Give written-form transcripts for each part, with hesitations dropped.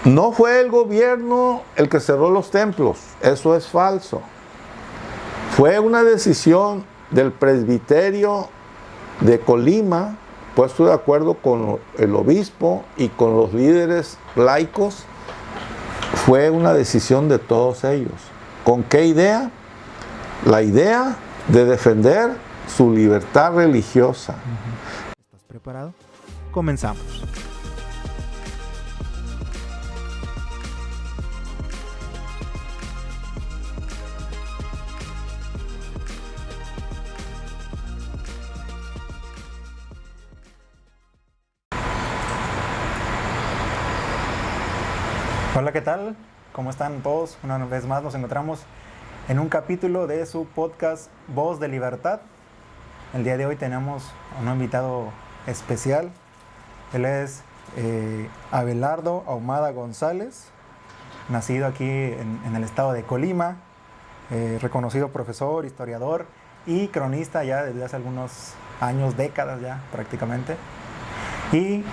No fue el gobierno el que cerró los templos, eso es falso. Fue una decisión del presbiterio de Colima, puesto de acuerdo con el obispo y con los líderes laicos. Fue una decisión de todos ellos. ¿Con qué idea? La idea de defender su libertad religiosa. ¿Estás preparado? Comenzamos. Hola, ¿qué tal? ¿Cómo están todos? Una vez más nos encontramos en un capítulo de su podcast Voz de Libertad. El día de hoy tenemos a un invitado especial. Él es Abelardo Ahumada González, nacido aquí en el estado de Colima, reconocido profesor, historiador y cronista ya desde hace algunos años, décadas ya prácticamente. Y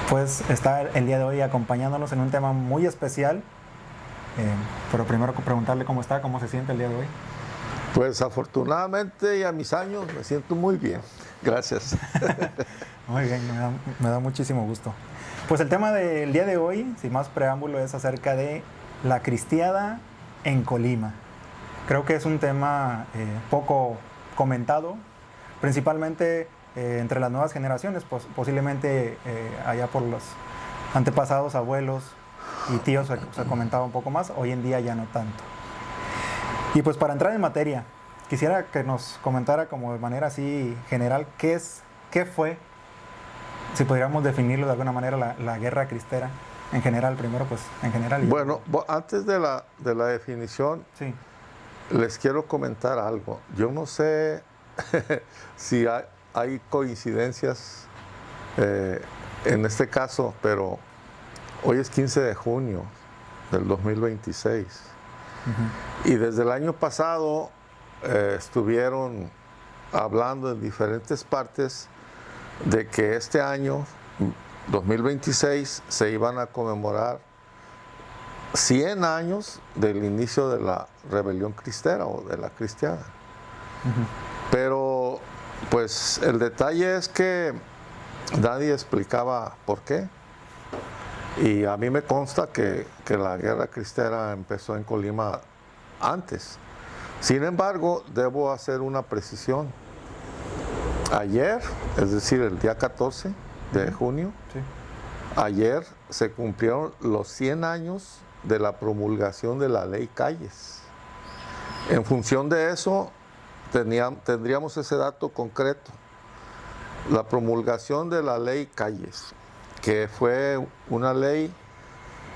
pues está el día de hoy acompañándonos en un tema muy especial. Pero primero preguntarle cómo está, cómo se siente el día de hoy. Pues afortunadamente y a mis años me siento muy bien. Gracias. Muy bien, me da muchísimo gusto. Pues el tema del día de hoy, sin más preámbulo, es acerca de la cristiada en Colima. Creo que es un tema poco comentado, principalmente entre las nuevas generaciones, posiblemente allá por los antepasados, abuelos y tíos se comentaba un poco más, hoy en día ya no tanto. Y pues para entrar en materia, quisiera que nos comentara como de manera así general qué fue, si pudiéramos definirlo de alguna manera, la guerra cristera en general, primero pues en general. Bueno, antes de la definición, sí, les quiero comentar algo. Yo no sé si hay coincidencias en este caso, pero hoy es 15 de junio del 2026. Uh-huh. Y desde el año pasado estuvieron hablando en diferentes partes de que este año, 2026, se iban a conmemorar 100 años del inicio de la rebelión cristera o de la cristiada. Uh-huh. Pero pues el detalle es que nadie explicaba por qué. Y a mí me consta que la guerra cristera empezó en Colima antes. Sin embargo, debo hacer una precisión. Ayer, es decir, el día 14 de junio, sí, ayer se cumplieron los 100 años de la promulgación de la ley Calles. En función de eso, tendríamos ese dato concreto. La promulgación de la ley Calles, que fue una ley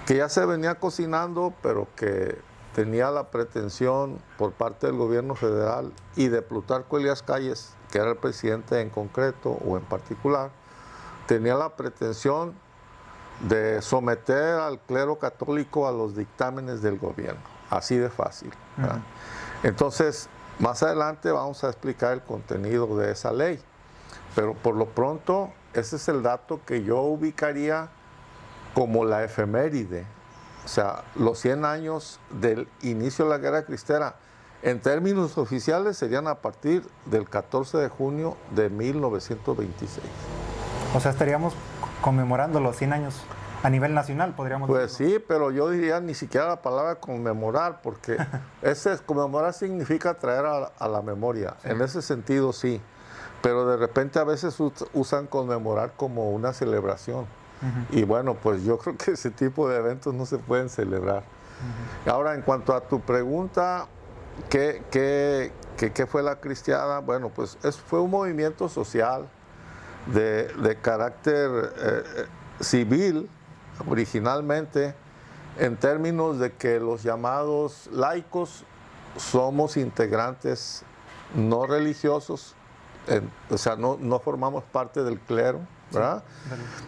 que ya se venía cocinando, pero que tenía la pretensión por parte del gobierno federal y de Plutarco Elías Calles, que era el presidente en concreto o en particular, tenía la pretensión de someter al clero católico a los dictámenes del gobierno, así de fácil. Uh-huh. Entonces, más adelante vamos a explicar el contenido de esa ley, pero por lo pronto ese es el dato que yo ubicaría como la efeméride, o sea, los 100 años del inicio de la guerra cristera. En términos oficiales serían a partir del 14 de junio de 1926. O sea, estaríamos conmemorando los 100 años a nivel nacional, podríamos decir. Pues sí, pero yo diría ni siquiera la palabra conmemorar, porque conmemorar significa traer a la memoria. Sí. En ese sentido sí, pero de repente a veces usan conmemorar como una celebración. Uh-huh. Y bueno, pues yo creo que ese tipo de eventos no se pueden celebrar. Uh-huh. Ahora, en cuanto a tu pregunta, ¿qué fue la cristiada? Bueno, pues fue un movimiento social de carácter civil, originalmente, en términos de que los llamados laicos somos integrantes no religiosos, o sea, no formamos parte del clero, ¿verdad?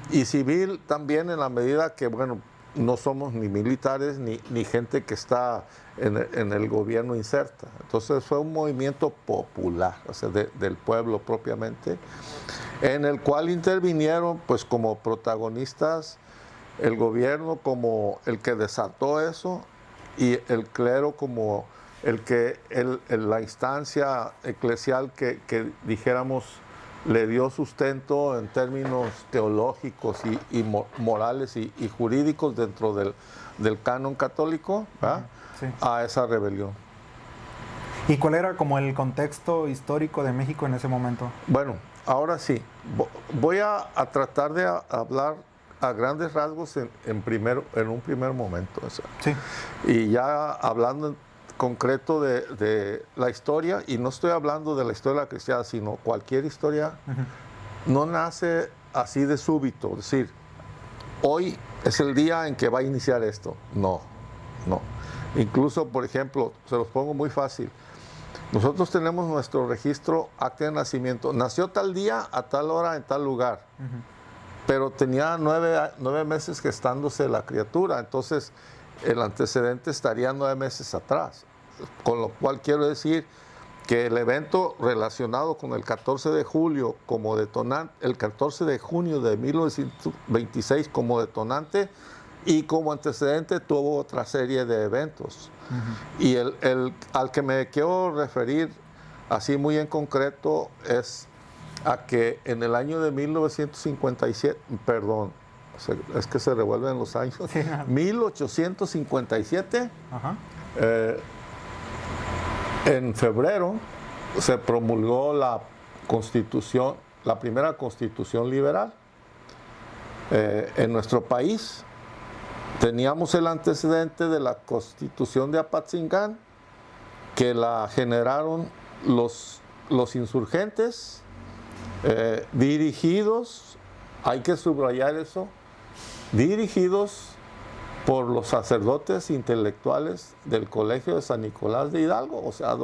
Sí. Y civil también en la medida que, bueno, no somos ni militares ni gente que está en el gobierno inserta. Entonces fue un movimiento popular, o sea, del pueblo propiamente, en el cual intervinieron pues como protagonistas el gobierno como el que desató eso y el clero como la instancia eclesial que dijéramos le dio sustento en términos teológicos y morales y jurídicos dentro del canon católico, Sí. a esa rebelión. ¿Y cuál era como el contexto histórico de México en ese momento? Bueno, ahora sí, voy a tratar de hablar a grandes rasgos en un primer momento. O sea, Sí. y ya hablando en concreto de la historia, y no estoy hablando de la historia cristiana, sino cualquier historia, no nace así de súbito. Es decir, hoy es el día en que va a iniciar esto. No. Incluso, por ejemplo, se los pongo muy fácil. Nosotros tenemos nuestro registro, acta de nacimiento. Nació tal día, a tal hora, en tal lugar. Pero tenía 9 meses gestándose la criatura. Entonces, el antecedente estaría 9 meses atrás. Con lo cual quiero decir que el evento relacionado con el 14 de julio como detonante, el 14 de junio de 1926 como detonante y como antecedente tuvo otra serie de eventos. Y al que me quiero referir así muy en concreto es a que en el año de 1957, perdón, es que se revuelven los años, 1857, en febrero se promulgó la Constitución, la primera Constitución liberal en nuestro país. Teníamos el antecedente de la Constitución de Apatzingán, que la generaron los insurgentes, dirigidos, hay que subrayar eso, dirigidos por los sacerdotes intelectuales del Colegio de San Nicolás de Hidalgo, o sea,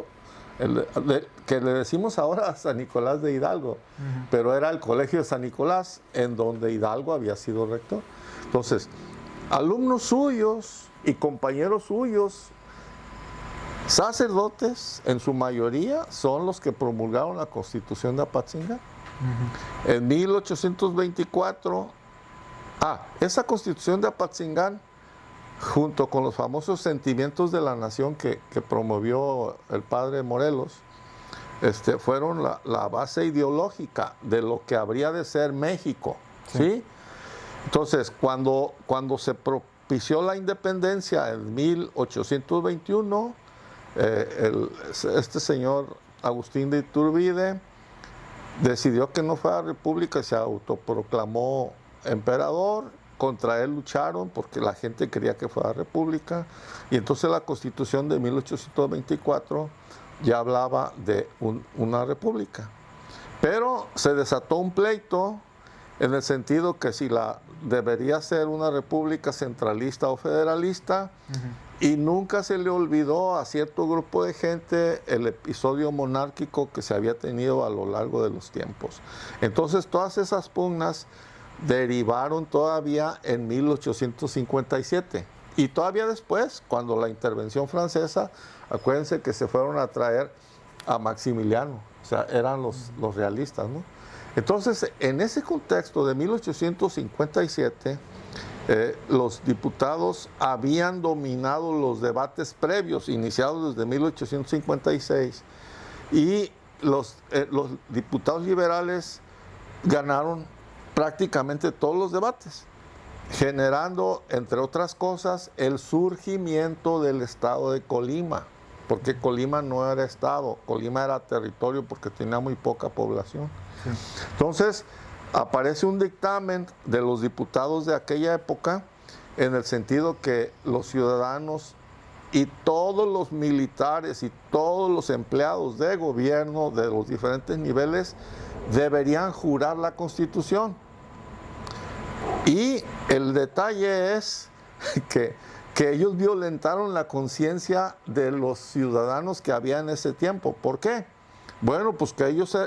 que le decimos ahora San Nicolás de Hidalgo, pero era el Colegio de San Nicolás en donde Hidalgo había sido rector. Entonces, alumnos suyos y compañeros suyos, sacerdotes, en su mayoría, son los que promulgaron la Constitución de Apatzingán. En 1824, esa Constitución de Apatzingán, junto con los famosos sentimientos de la nación que promovió el padre Morelos, fueron la base ideológica de lo que habría de ser México, ¿sí? Entonces, cuando se propició la independencia en 1821, este señor Agustín de Iturbide decidió que no fuera república y se autoproclamó emperador. Contra él lucharon porque la gente quería que fuera república. Y entonces la Constitución de 1824 ya hablaba de una república. Pero se desató un pleito en el sentido que si debería ser una república centralista o federalista, y nunca se le olvidó a cierto grupo de gente el episodio monárquico que se había tenido a lo largo de los tiempos. Entonces todas esas pugnas derivaron todavía en 1857. Y todavía después, cuando la intervención francesa, acuérdense que se fueron a traer a Maximiliano, o sea, eran los realistas, ¿no? Entonces, en ese contexto de 1857, los diputados habían dominado los debates previos, iniciados desde 1856, y los diputados liberales ganaron prácticamente todos los debates, generando, entre otras cosas, el surgimiento del estado de Colima, porque Colima no era estado, Colima era territorio porque tenía muy poca población. Sí. Entonces, aparece un dictamen de los diputados de aquella época en el sentido que los ciudadanos y todos los militares y todos los empleados de gobierno de los diferentes niveles deberían jurar la Constitución. Y el detalle es que ellos violentaron la conciencia de los ciudadanos que había en ese tiempo. ¿Por qué? Bueno, pues que ellos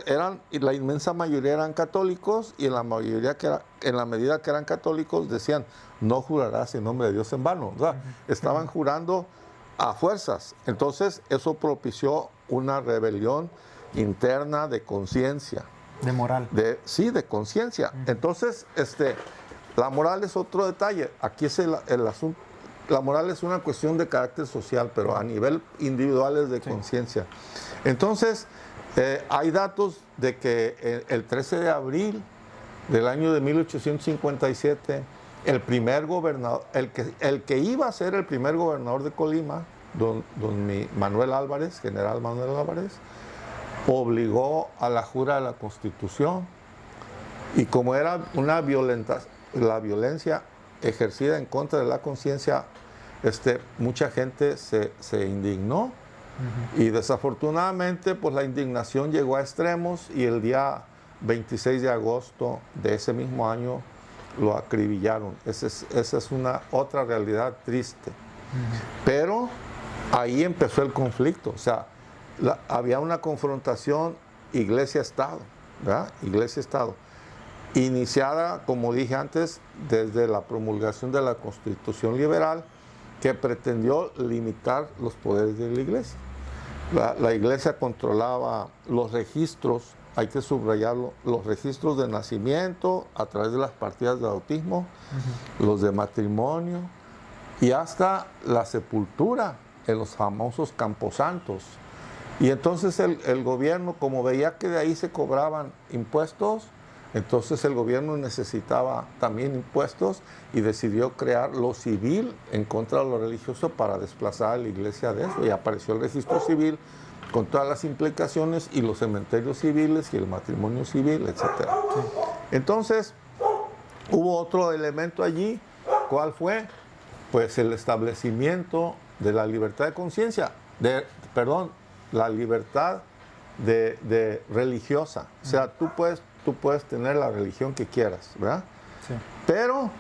la inmensa mayoría eran católicos, y en la medida que eran católicos decían, no jurarás en nombre de Dios en vano. O sea, estaban jurando a fuerzas. Entonces, eso propició una rebelión interna de conciencia. De moral. Sí, de conciencia. Entonces, la moral es otro detalle. Aquí es el asunto. La moral es una cuestión de carácter social, pero a nivel individual es de conciencia. Entonces, hay datos de que el 13 de abril del año de 1857, el primer gobernador, el que iba a ser el primer gobernador de Colima, don Manuel Álvarez, general Manuel Álvarez, obligó a la jura de la Constitución, y como era la violencia ejercida en contra de la conciencia, mucha gente se indignó, y desafortunadamente pues la indignación llegó a extremos, y el día 26 de agosto de ese mismo año lo acribillaron. Esa es una otra realidad triste. Pero ahí empezó el conflicto, o sea, había una confrontación Iglesia-Estado, ¿verdad? Iglesia-Estado, iniciada, como dije antes, desde la promulgación de la Constitución Liberal, que pretendió limitar los poderes de la Iglesia. La Iglesia controlaba los registros, hay que subrayarlo, los registros de nacimiento a través de las partidas de bautismo, los de matrimonio, y hasta la sepultura en los famosos camposantos. Y entonces el gobierno, como veía que de ahí se cobraban impuestos, entonces el gobierno necesitaba también impuestos, y decidió crear lo civil en contra de lo religioso para desplazar a la Iglesia de eso. Y apareció el registro civil con todas las implicaciones, y los cementerios civiles y el matrimonio civil, etc. Entonces hubo otro elemento allí. ¿Cuál fue? Pues el establecimiento de la libertad de conciencia, la libertad de religiosa. O sea, tú puedes tener la religión que quieras, ¿verdad? Sí. Pero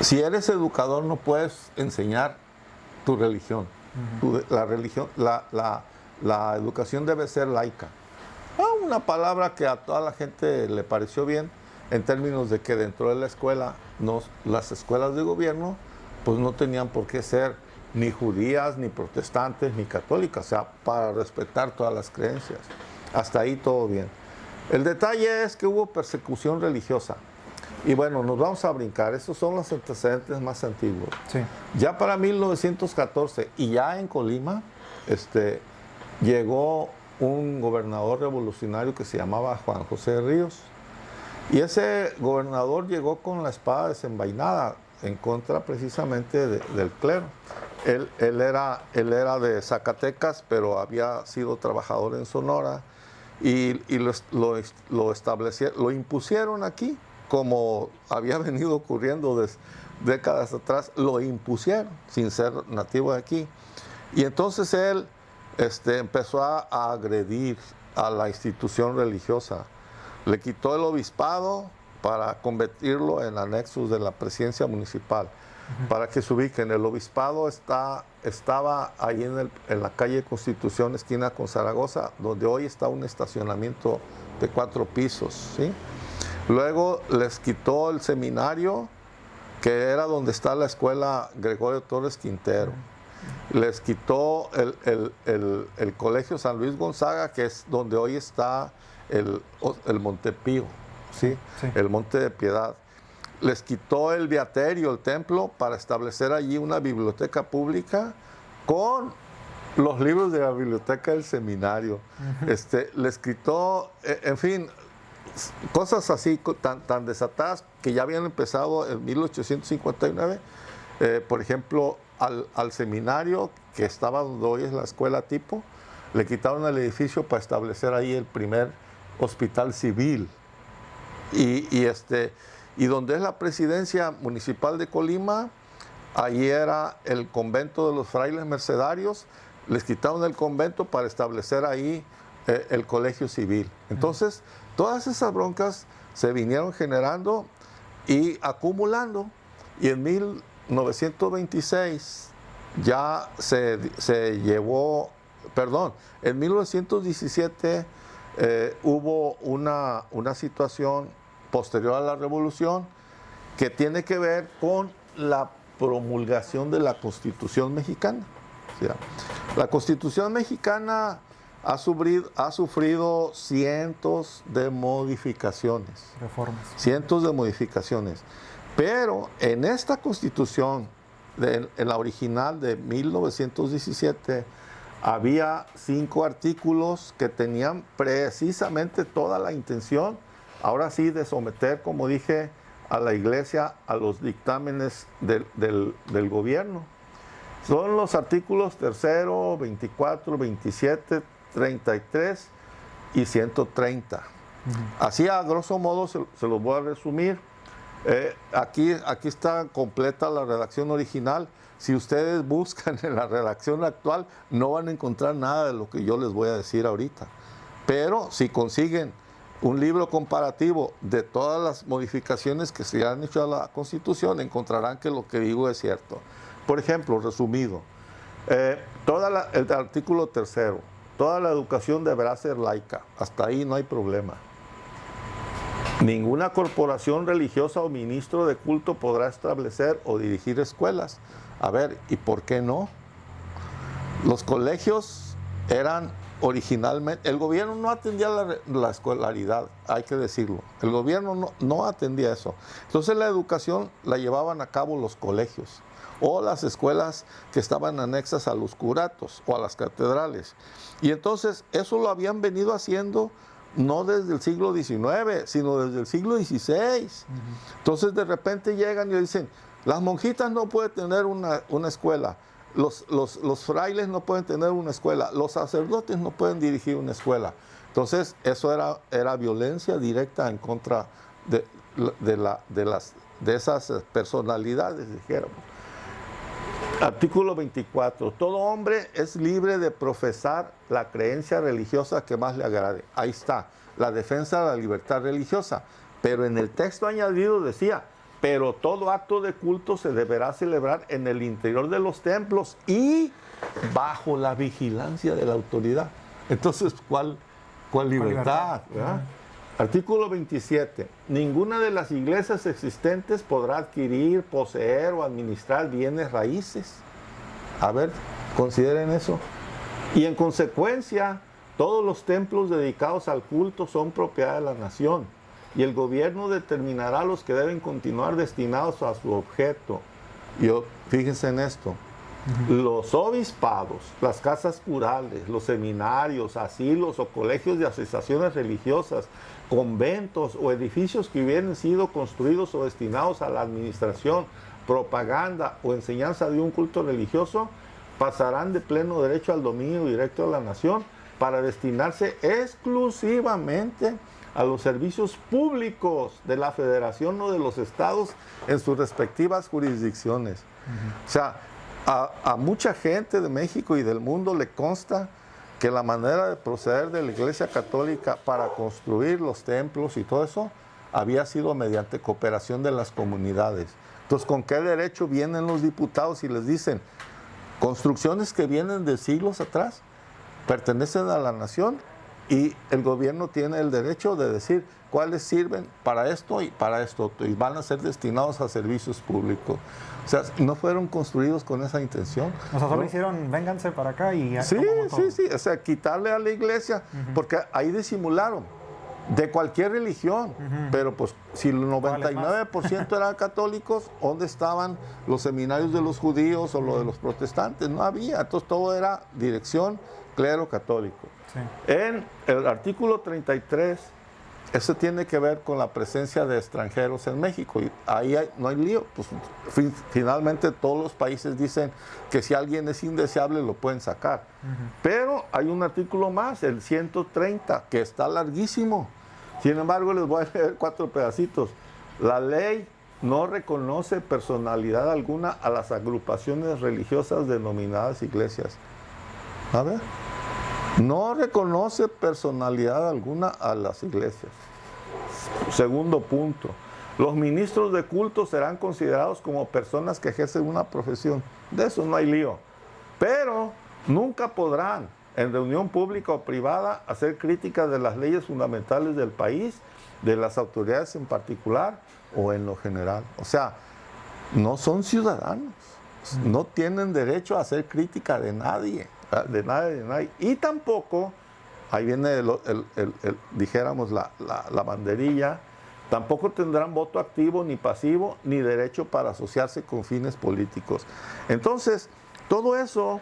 si eres educador no puedes enseñar tu religión. La educación debe ser laica. Una palabra que a toda la gente le pareció bien, en términos de que dentro de la escuela, las escuelas de gobierno, pues no tenían por qué ser ni judías, ni protestantes, ni católicas, o sea, para respetar todas las creencias. Hasta ahí todo bien. El detalle es que hubo persecución religiosa. Y bueno, nos vamos a brincar. Estos son los antecedentes más antiguos. Sí. Ya para 1914, y ya en Colima, llegó un gobernador revolucionario que se llamaba Juan José Ríos. Y ese gobernador llegó con la espada desenvainada en contra precisamente del clero. Él era de Zacatecas, pero había sido trabajador en Sonora, y lo establecieron, lo impusieron aquí, como había venido ocurriendo desde décadas atrás. Lo impusieron sin ser nativo de aquí. Y entonces él empezó a agredir a la institución religiosa. Le quitó el obispado para convertirlo en anexos de la presidencia municipal. Para que se ubiquen, el obispado estaba ahí en la calle Constitución, esquina con Zaragoza, donde hoy está un estacionamiento de 4 pisos, ¿sí? Luego les quitó el seminario, que era donde está la escuela Gregorio Torres Quintero. Les quitó el colegio San Luis Gonzaga, que es donde hoy está el Montepío, ¿sí? Sí. El Monte de Piedad. Les quitó el beaterio, el templo, para establecer allí una biblioteca pública con los libros de la biblioteca del seminario. Les quitó, en fin, cosas así tan desatadas que ya habían empezado en 1859. Por ejemplo, al seminario que estaba donde hoy es la escuela tipo, le quitaron el edificio para establecer ahí el primer hospital civil. Y donde es la presidencia municipal de Colima, ahí era el convento de los frailes mercedarios. Les quitaron el convento para establecer ahí el colegio civil. Entonces, todas esas broncas se vinieron generando y acumulando, y en 1926 ya se llevó, en 1917 hubo una situación posterior a la revolución que tiene que ver con la promulgación de la Constitución mexicana. O sea, la Constitución mexicana ha sufrido cientos de modificaciones. Reformas. Cientos de modificaciones. Pero en esta Constitución, en la original de 1917, había 5 artículos que tenían precisamente toda la intención, ahora sí, de someter, como dije, a la Iglesia a los dictámenes del gobierno. Son los artículos 3, 24, 27, 33 y 130. Así, a grosso modo, se los voy a resumir. Aquí está completa la redacción original. Si ustedes buscan en la redacción actual, no van a encontrar nada de lo que yo les voy a decir ahorita. Pero si consiguen un libro comparativo de todas las modificaciones que se han hecho a la Constitución, encontrarán que lo que digo es cierto. Por ejemplo, resumido, el artículo 3, toda la educación deberá ser laica. Hasta ahí no hay problema. Ninguna corporación religiosa o ministro de culto podrá establecer o dirigir escuelas. A ver, ¿y por qué no? Los colegios eran originalmente... El gobierno no atendía la escolaridad, hay que decirlo. El gobierno no atendía eso. Entonces la educación la llevaban a cabo los colegios o las escuelas que estaban anexas a los curatos o a las catedrales. Y entonces eso lo habían venido haciendo no desde el siglo XIX, sino desde el siglo XVI. Entonces de repente llegan y dicen, las monjitas no pueden tener una escuela, los frailes no pueden tener una escuela, los sacerdotes no pueden dirigir una escuela. Entonces eso era violencia directa en contra de esas personalidades, dijéramos. Artículo 24. Todo hombre es libre de profesar la creencia religiosa que más le agrade. Ahí está, la defensa de la libertad religiosa. Pero en el texto añadido decía, pero todo acto de culto se deberá celebrar en el interior de los templos y bajo la vigilancia de la autoridad. Entonces, ¿cuál libertad? ¿Verdad? Artículo 27. Ninguna de las iglesias existentes podrá adquirir, poseer o administrar bienes raíces. A ver, consideren eso. Y en consecuencia, todos los templos dedicados al culto son propiedad de la nación. Y el gobierno determinará los que deben continuar destinados a su objeto. Fíjense en esto. Los obispados, las casas curales, los seminarios, asilos o colegios de asociaciones religiosas, conventos o edificios que hubieran sido construidos o destinados a la administración, propaganda o enseñanza de un culto religioso, pasarán de pleno derecho al dominio directo de la nación para destinarse exclusivamente a los servicios públicos de la federación o de los estados en sus respectivas jurisdicciones. O sea, a mucha gente de México y del mundo le consta que la manera de proceder de la Iglesia Católica para construir los templos y todo eso había sido mediante cooperación de las comunidades. Entonces, ¿con qué derecho vienen los diputados y les dicen construcciones que vienen de siglos atrás, pertenecen a la nación y el gobierno tiene el derecho de decir cuáles sirven para esto y para esto y van a ser destinados a servicios públicos? O sea, no fueron construidos con esa intención. O sea, solo hicieron, vénganse para acá y... Sí. O sea, quitarle a la iglesia, porque ahí disimularon, de cualquier religión. Pero pues, si el 99% eran católicos, ¿dónde estaban los seminarios de los judíos o los de los protestantes? No había. Entonces, todo era dirección, clero católico. Sí. En el artículo 33... Eso tiene que ver con la presencia de extranjeros en México. Y ahí no hay lío. Pues, finalmente todos los países dicen que si alguien es indeseable lo pueden sacar. Pero hay un artículo más, el 130, que está larguísimo. Sin embargo, les voy a leer 4 pedacitos. La ley no reconoce personalidad alguna a las agrupaciones religiosas denominadas iglesias. A ver. No reconoce personalidad alguna a las iglesias. Segundo punto, los ministros de culto serán considerados como personas que ejercen una profesión. De eso no hay lío. Pero nunca podrán, en reunión pública o privada, hacer crítica de las leyes fundamentales del país, de las autoridades en particular o en lo general. O sea, no son ciudadanos. No tienen derecho a hacer crítica de nadie. De nadie. Y tampoco, ahí viene dijéramos la banderilla, Tampoco tendrán voto activo ni pasivo, ni derecho para asociarse con fines políticos. Entonces, todo eso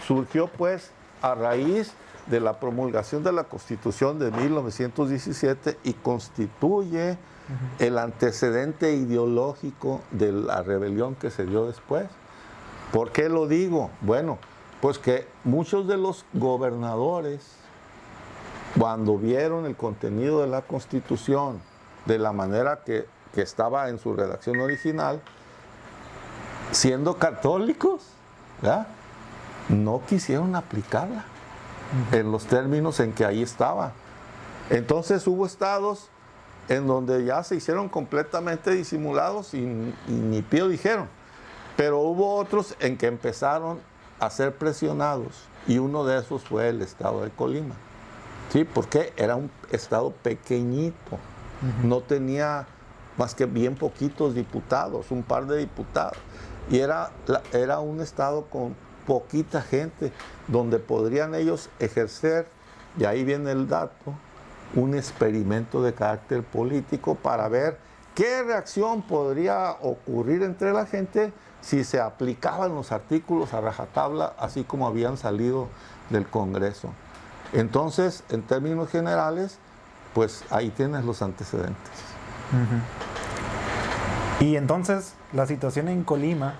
surgió pues a raíz de la promulgación de la Constitución de 1917 y constituye el antecedente ideológico de la rebelión que se dio después. ¿Por qué lo digo? Bueno, pues que muchos de los gobernadores, cuando vieron el contenido de la Constitución de la manera que estaba en su redacción original, siendo católicos, ¿verdad?, no quisieron aplicarla en los términos en que ahí estaba. Entonces hubo estados en donde ya se hicieron completamente disimulados y ni pío dijeron. Pero hubo otros en que empezaron a ser presionados, y uno de esos fue el estado de Colima. ¿Sí? Porque era un estado pequeñito, no tenía más que bien poquitos diputados, un par de diputados. Y era un estado con poquita gente, donde podrían ellos ejercer, y ahí viene el dato, un experimento de carácter político para ver qué reacción podría ocurrir entre la gente si se aplicaban los artículos a rajatabla, así como habían salido del Congreso. Entonces, en términos generales, pues ahí tienes los antecedentes. Y entonces, la situación en Colima,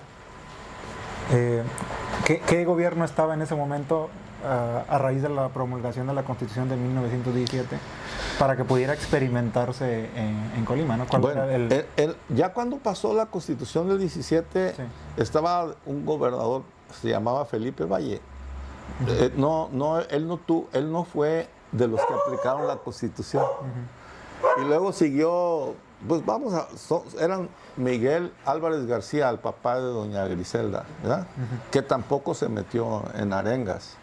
¿qué gobierno estaba en ese momento a raíz de la promulgación de la Constitución de 1917 para que pudiera experimentarse en Colima, ¿no? Bueno, ya cuando pasó la Constitución del 17, sí, estaba un gobernador, se llamaba Felipe Valle. Él no fue de los que aplicaron la Constitución. Y luego siguió, pues eran Miguel Álvarez García, el papá de doña Griselda, ¿verdad? Que tampoco se metió en arengas.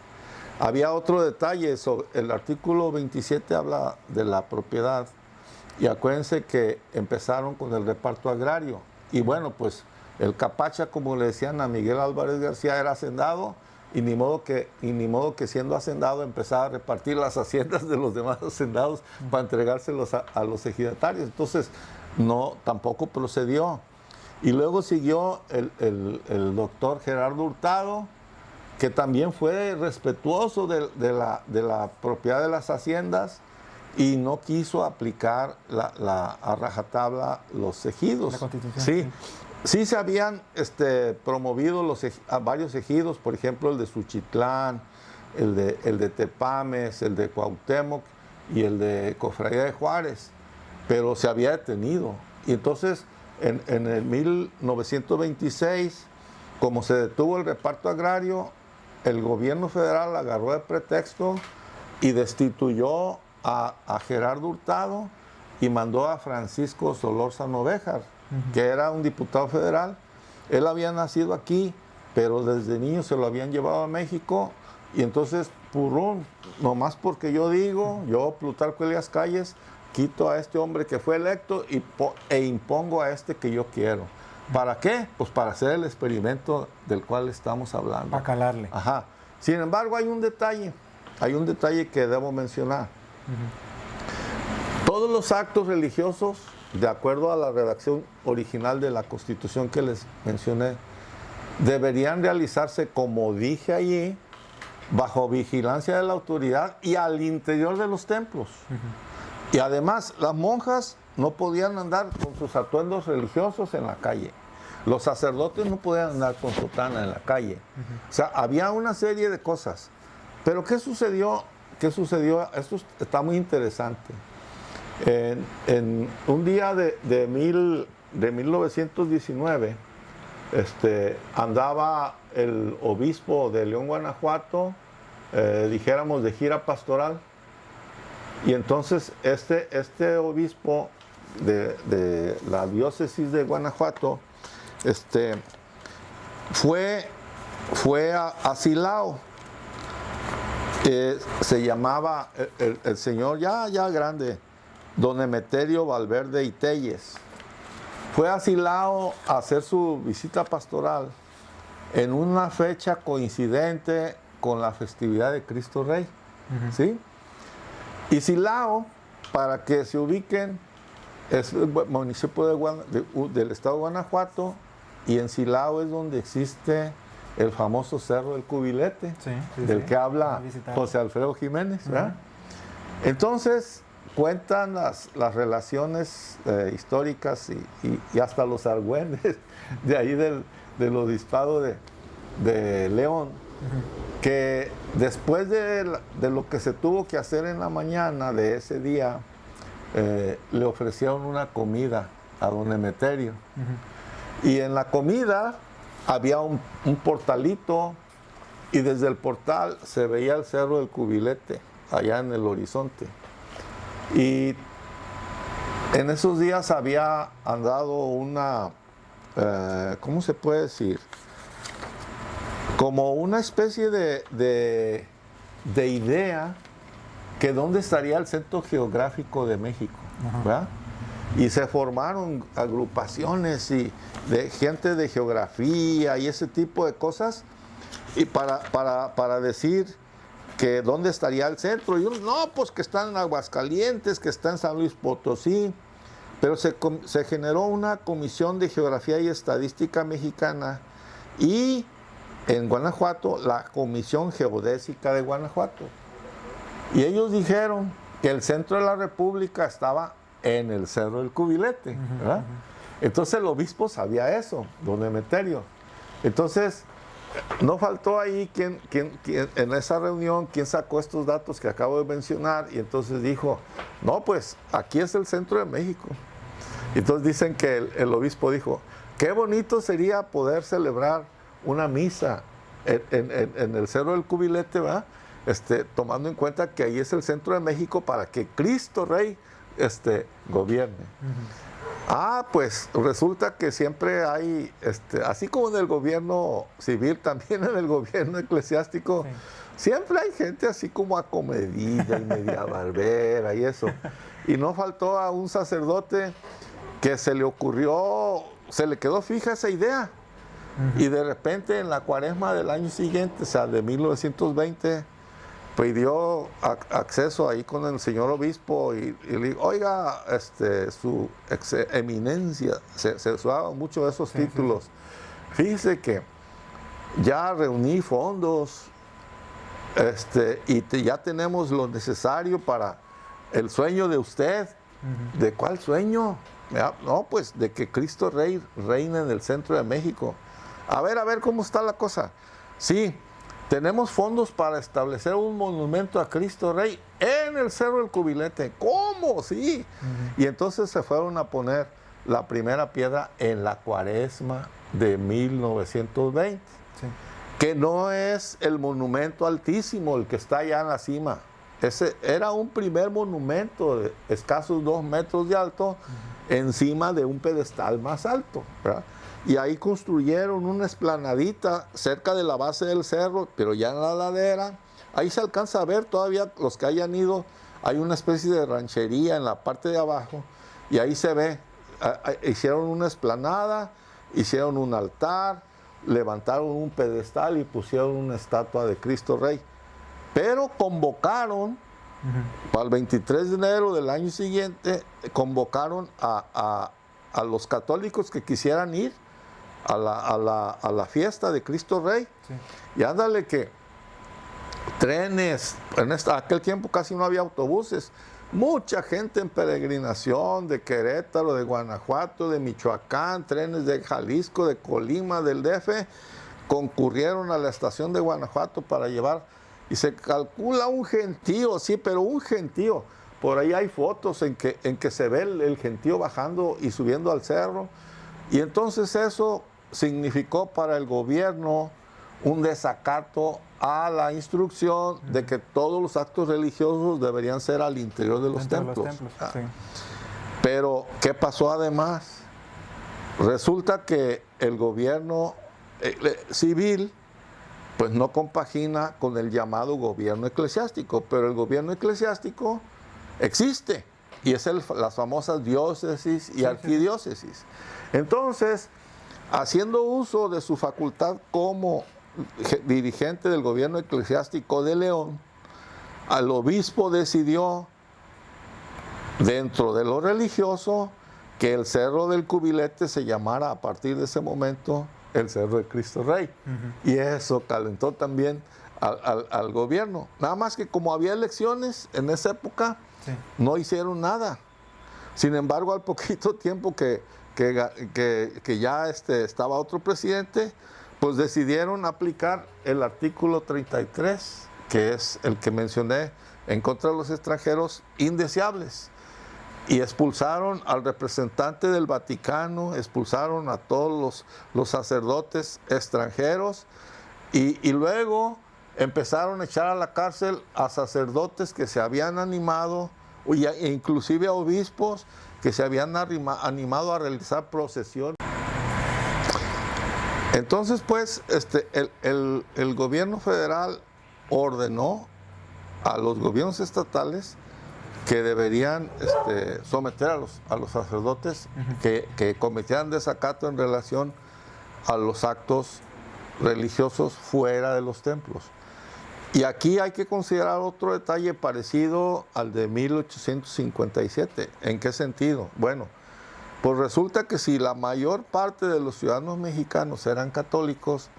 Había otro detalle, sobre el artículo 27 habla de la propiedad, y acuérdense que empezaron con el reparto agrario, y bueno, pues el capacha, como le decían a Miguel Álvarez García, era hacendado, y ni modo que siendo hacendado empezaba a repartir las haciendas de los demás hacendados para entregárselos a los ejidatarios. Entonces, tampoco procedió. Y luego siguió el doctor Gerardo Hurtado, que también fue respetuoso de la propiedad de las haciendas y no quiso aplicar a rajatabla los ejidos. La Constitución. Sí. Sí se habían promovido varios ejidos, por ejemplo el de Suchitlán, el de Tepames, el de Cuauhtémoc y el de Cofradía de Juárez, pero se había detenido. Y entonces en el 1926, como se detuvo el reparto agrario, el gobierno federal agarró de pretexto y destituyó a Gerardo Hurtado y mandó a Francisco Solórzano Béjar, que era un diputado federal. Él había nacido aquí, pero desde niño se lo habían llevado a México, y entonces, nomás porque yo digo, yo, Plutarco Elías Calles, quito a este hombre que fue electo e impongo a este que yo quiero. ¿Para qué? Pues para hacer el experimento del cual estamos hablando. Para calarle. Ajá. Sin embargo, hay un detalle que debo mencionar. Todos los actos religiosos, de acuerdo a la redacción original de la Constitución que les mencioné, deberían realizarse, como dije allí, bajo vigilancia de la autoridad y al interior de los templos. Y además, las monjas no podían andar con sus atuendos religiosos en la calle. Los sacerdotes no podían andar con sotana en la calle. O sea, había una serie de cosas. Pero ¿qué sucedió? Esto está muy interesante. En un día de 1919, andaba el obispo de León, Guanajuato, dijéramos de gira pastoral, y entonces este obispo de la diócesis de Guanajuato fue a Silao. Se llamaba el señor ya grande, don Emeterio Valverde y Telles. Fue a Silao a hacer su visita pastoral en una fecha coincidente con la festividad de Cristo Rey. ¿Sí? Y Silao, para que se ubiquen, es el municipio del estado de Guanajuato, y en Silao es donde existe el famoso Cerro del Cubilete, del que habla José Alfredo Jiménez, ¿verdad? Entonces, cuentan las relaciones históricas y hasta los argüendes de ahí del obispado de León, que después de lo que se tuvo que hacer en la mañana de ese día, le ofrecieron una comida a don Emeterio. Y en la comida había un portalito, y desde el portal se veía el Cerro del Cubilete allá en el horizonte. Y en esos días había andado una, ¿cómo se puede decir? Como una especie de idea que dónde estaría el centro geográfico de México, ¿verdad? Y se formaron agrupaciones y de gente de geografía y ese tipo de cosas, y para decir que dónde estaría el centro. Y uno, no, pues que está en Aguascalientes, que está en San Luis Potosí, pero se generó una comisión de geografía y estadística mexicana, y en Guanajuato la Comisión Geodésica de Guanajuato. Y ellos dijeron que el centro de la República estaba en el Cerro del Cubilete, ¿verdad? Entonces el obispo sabía eso, don Emeterio. Entonces, no faltó ahí quien en esa reunión, quien sacó estos datos que acabo de mencionar, y entonces dijo, no, pues aquí es el centro de México. Entonces dicen que el obispo dijo, qué bonito sería poder celebrar una misa en el Cerro del Cubilete, ¿verdad? Tomando en cuenta que ahí es el centro de México, para que Cristo Rey gobierne. Pues resulta que siempre hay, así como en el gobierno civil, también en el gobierno eclesiástico, siempre hay gente así como acomedida y media barbera y eso. Y no faltó a un sacerdote que se le ocurrió, se le quedó fija esa idea. Y de repente en la cuaresma del año siguiente, o sea, de 1920, pidió acceso ahí con el señor obispo y le dijo, oiga, su eminencia, se usaban mucho de esos títulos. Fíjese que ya reuní fondos, y ya tenemos lo necesario para el sueño de usted. ¿De cuál sueño? No, pues de que Cristo Rey reine en el centro de México. A ver, ¿cómo está la cosa? Sí, tenemos fondos para establecer un monumento a Cristo Rey en el Cerro del Cubilete. ¿Cómo? Sí. Y entonces se fueron a poner la primera piedra en la cuaresma de 1920. Que no es el monumento altísimo, el que está allá en la cima. Ese era un primer monumento de escasos 2 metros de alto, encima de un pedestal más alto, ¿verdad? Y ahí construyeron una explanadita cerca de la base del cerro, pero ya en la ladera. Ahí se alcanza a ver todavía, los que hayan ido, hay una especie de ranchería en la parte de abajo, y ahí se ve, hicieron una explanada, hicieron un altar, levantaron un pedestal y pusieron una estatua de Cristo Rey. Pero convocaron, para el 23 de enero del año siguiente, convocaron a los católicos que quisieran ir a la fiesta de Cristo Rey. Y ándale que trenes, en aquel tiempo casi no había autobuses, mucha gente en peregrinación de Querétaro, de Guanajuato, de Michoacán, trenes de Jalisco, de Colima, del DF, concurrieron a la estación de Guanajuato para llevar, y se calcula un gentío, sí, pero un gentío. Por ahí hay fotos en que se ve el gentío bajando y subiendo al cerro. Y entonces eso significó para el gobierno un desacato a la instrucción de que todos los actos religiosos deberían ser al interior de los templos. Pero, ¿qué pasó además? Resulta que el gobierno civil pues no compagina con el llamado gobierno eclesiástico, pero el gobierno eclesiástico existe, y es las famosas diócesis y arquidiócesis. Entonces, haciendo uso de su facultad como dirigente del gobierno eclesiástico de León, el obispo decidió dentro de lo religioso, que el Cerro del Cubilete se llamara a partir de ese momento el Cerro de Cristo Rey. Y eso calentó también al gobierno. Nada más que como había elecciones en esa época, no hicieron nada. Sin embargo, al poquito tiempo que ya estaba otro presidente, pues decidieron aplicar el artículo 33, que es el que mencioné, en contra de los extranjeros indeseables. Y expulsaron al representante del Vaticano, expulsaron a todos los sacerdotes extranjeros y luego empezaron a echar a la cárcel a sacerdotes que se habían animado, e inclusive a obispos que se habían animado a realizar procesiones. Entonces, pues, el gobierno federal ordenó a los gobiernos estatales que deberían someter a los sacerdotes que cometieran desacato en relación a los actos religiosos fuera de los templos. Y aquí hay que considerar otro detalle parecido al de 1857. ¿En qué sentido? Bueno, pues resulta que si la mayor parte de los ciudadanos mexicanos eran católicos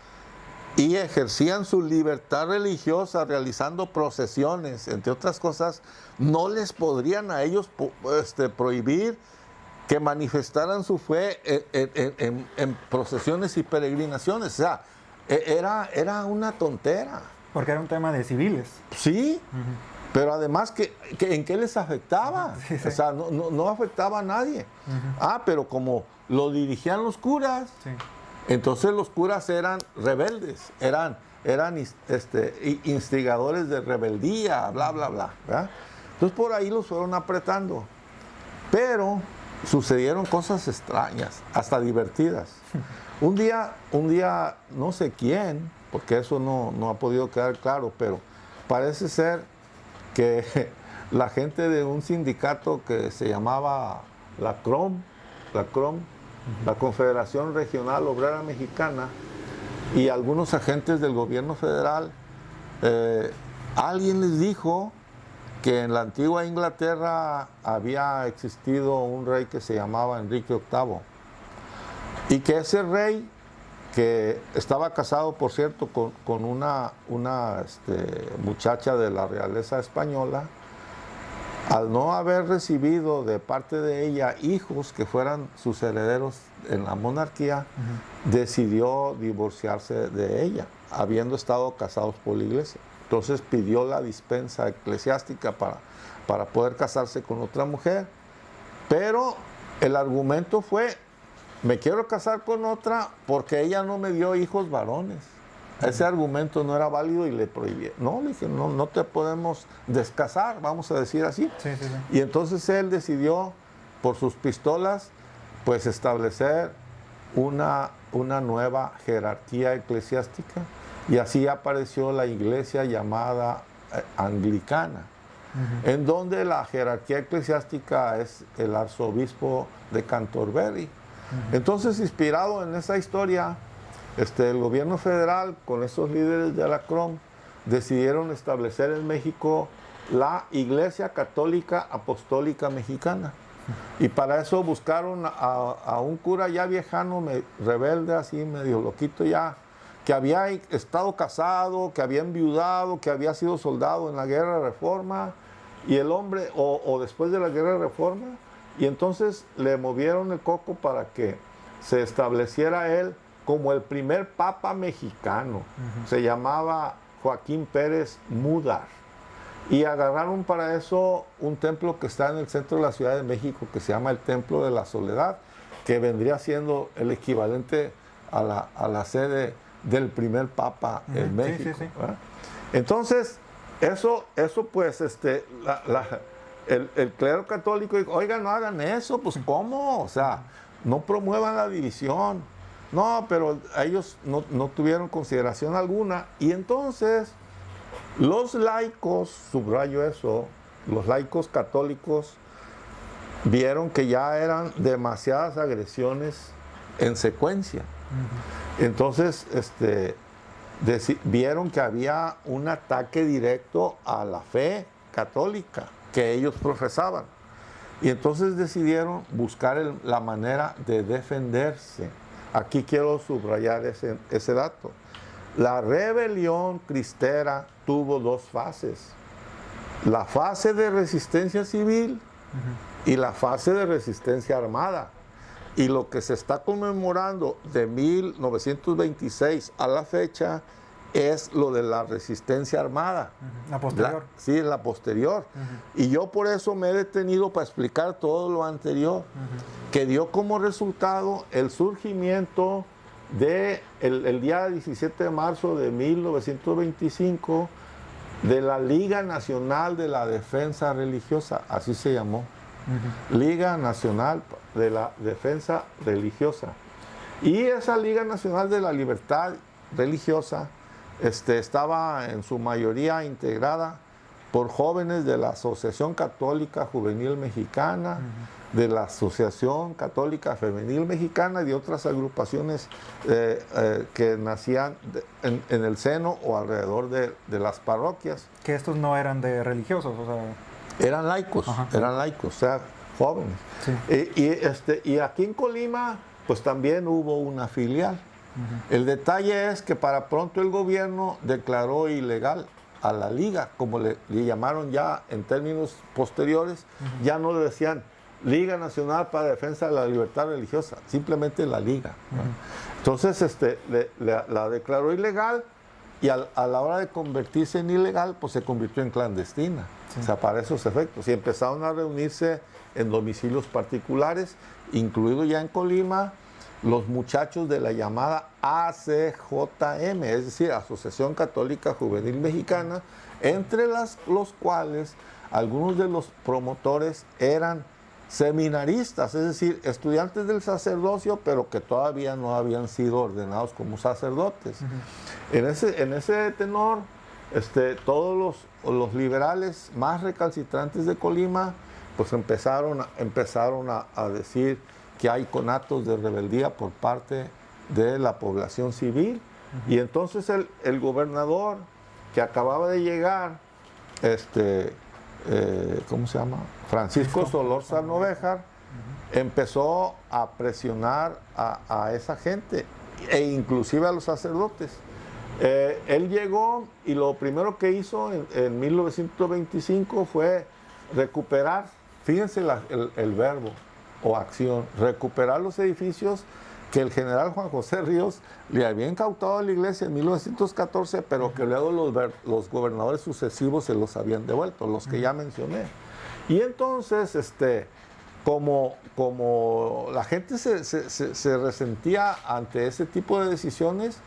y ejercían su libertad religiosa realizando procesiones, entre otras cosas, no les podrían a ellos prohibir que manifestaran su fe en procesiones y peregrinaciones. O sea, era una tontera. Porque era un tema de civiles. Sí, pero además, ¿en qué les afectaba? Sí, sí. O sea, no afectaba a nadie. Pero como lo dirigían los curas, entonces los curas eran rebeldes, eran instigadores de rebeldía, bla, bla, bla, ¿verdad? Entonces por ahí los fueron apretando. Pero sucedieron cosas extrañas, hasta divertidas. Un día, no sé quién, porque eso no ha podido quedar claro, pero parece ser que la gente de un sindicato que se llamaba la CROM, la Confederación Regional Obrera Mexicana, y algunos agentes del gobierno federal, alguien les dijo que en la antigua Inglaterra había existido un rey que se llamaba Enrique VIII, y que ese rey, que estaba casado, por cierto, con una muchacha de la realeza española, al no haber recibido de parte de ella hijos que fueran sus herederos en la monarquía, decidió divorciarse de ella, habiendo estado casados por la iglesia. Entonces pidió la dispensa eclesiástica para poder casarse con otra mujer, pero el argumento fue: me quiero casar con otra porque ella no me dio hijos varones. Ese argumento no era válido y le prohibí. No, le dije, no te podemos descasar, vamos a decir así. Sí. Y entonces él decidió, por sus pistolas, pues establecer una nueva jerarquía eclesiástica, y así apareció la iglesia llamada anglicana, en donde la jerarquía eclesiástica es el arzobispo de Canterbury. Entonces, inspirado en esa historia, el gobierno federal, con esos líderes de la CROM, decidieron establecer en México la Iglesia Católica Apostólica Mexicana. Y para eso buscaron a un cura ya viejano, rebelde, así medio loquito ya, que había estado casado, que había enviudado, que había sido soldado en la Guerra de Reforma, y el hombre, o después de la Guerra de Reforma, y entonces le movieron el coco para que se estableciera él como el primer papa mexicano. Se llamaba Joaquín Pérez Múdar. Y agarraron para eso un templo que está en el centro de la Ciudad de México, que se llama el Templo de la Soledad, que vendría siendo el equivalente a la sede del primer papa en México. Sí. Entonces, eso pues, el clero católico dijo: oiga, no hagan eso, pues ¿cómo? O sea, no promuevan la división. No, pero ellos no tuvieron consideración alguna. Y entonces los laicos, subrayo eso, los laicos católicos vieron que ya eran demasiadas agresiones en secuencia. Entonces vieron que había un ataque directo a la fe católica que ellos profesaban. Y entonces decidieron buscar la manera de defenderse. Aquí quiero subrayar ese dato. La rebelión cristera tuvo dos fases. La fase de resistencia civil y la fase de resistencia armada. Y lo que se está conmemorando de 1926 a la fecha es lo de la resistencia armada. La posterior. Sí, la posterior. Y yo por eso me he detenido para explicar todo lo anterior, que dio como resultado el surgimiento de el día 17 de marzo de 1925 de la Liga Nacional de la Defensa Religiosa, así se llamó. Liga Nacional de la Defensa Religiosa. Y esa Liga Nacional de la Libertad Religiosa estaba en su mayoría integrada por jóvenes de la Asociación Católica Juvenil Mexicana, de la Asociación Católica Femenil Mexicana y de otras agrupaciones que nacían en el seno o alrededor de las parroquias. Que estos no eran de religiosos, o sea... Eran laicos, o sea, jóvenes. Sí. Y aquí en Colima, pues también hubo una filial. El detalle es que para pronto el gobierno declaró ilegal a la Liga, como le llamaron ya en términos posteriores, ya no le decían Liga Nacional para Defensa de la Libertad Religiosa, simplemente la Liga. Entonces la declaró ilegal y a la hora de convertirse en ilegal, pues se convirtió en clandestina. Sí. O sea, para esos efectos. Y empezaron a reunirse en domicilios particulares, incluido ya en Colima, los muchachos de la llamada ACJM, es decir, Asociación Católica Juvenil Mexicana, entre los cuales algunos de los promotores eran seminaristas, es decir, estudiantes del sacerdocio, pero que todavía no habían sido ordenados como sacerdotes. En ese tenor, todos los liberales más recalcitrantes de Colima, pues empezaron a decir que hay conatos de rebeldía por parte de la población civil. Y entonces el gobernador que acababa de llegar, ¿cómo se llama? Francisco Solórzano Béjar, empezó a presionar a esa gente e inclusive a los sacerdotes. Él llegó y lo primero que hizo en 1925 fue recuperar, fíjense el verbo o acción, recuperar los edificios que el general Juan José Ríos le había incautado a la iglesia en 1914, pero que luego los gobernadores sucesivos se los habían devuelto, los que ya mencioné. Y entonces, como la gente se resentía ante ese tipo de decisiones,